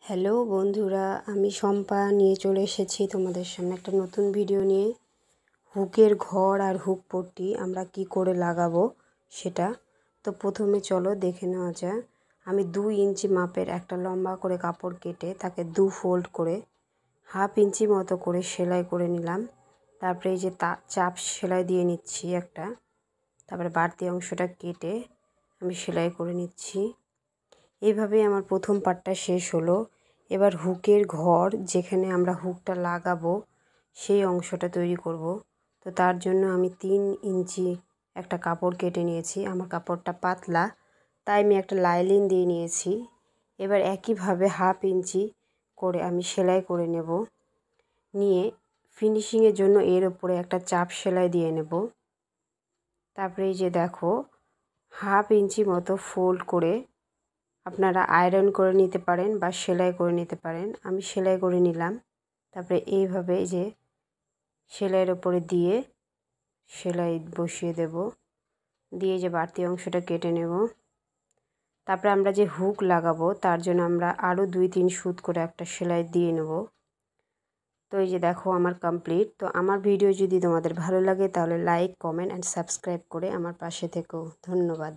Hello বন্ধুরা, আমি শম্পা নিয়ে চলে এসেছি তোমাদের সামনে একটা নতুন ভিডিও নিয়ে। হুকের ঘর আর হুক পট্টি আমরা কি করে লাগাবো সেটা। তো প্রথমে চলো দেখে নেওয়া যাক। আমি 2 ইঞ্চি মাপের একটা লম্বা করে কাপড় কেটে তাকে 2 ফোল্ড করে হাফ ইঞ্চি মতো করে সেলাই করে নিলাম। তারপরে এই যে চাপ সেলাই দিয়ে নিচ্ছি একটা। তারপরে বাড়তি অংশটা কেটে আমি সেলাই করে নিচ্ছি। এইভাবেই আমার প্রথম পার্টটা শেষ হলো। এবার হুকের ঘর যেখানে আমরা হুকটা লাগাবো সেই অংশটা তৈরি করব। তো তার জন্য আমি 3 ইঞ্চি একটা কাপড় কেটে নিয়েছি। আমার কাপড়টা পাতলা তাই আমি একটা লাইলিন দিয়ে নিয়েছি। এবার একইভাবে হাফ ইঞ্চি করে আমি সেলাই করে নেব। নিয়ে ফিনিশিংয়ের জন্য এর উপরে একটা চাপ সেলাই দিয়ে নেব। তারপরে এই যে দেখো হাফ ইঞ্চি মতো ফোল্ড করে আপনারা আয়রন করে নিতে পারেন বা সেলাই করে নিতে পারেন। আমি সেলাই করে নিলাম। তারপরে এইভাবে যে সেলাইয়ের ওপরে দিয়ে সেলাই বসিয়ে দেব, দিয়ে যে বাড়তি অংশটা কেটে নেব। তারপরে আমরা যে হুক লাগাবো তার জন্য আমরা আরও 2-3 সুত করে একটা সেলাই দিয়ে নেব। তো এই যে দেখো আমার কমপ্লিট। তো আমার ভিডিও যদি তোমাদের ভালো লাগে তাহলে লাইক, কমেন্ট অ্যান্ড সাবস্ক্রাইব করে আমার পাশে থেকো। ধন্যবাদ।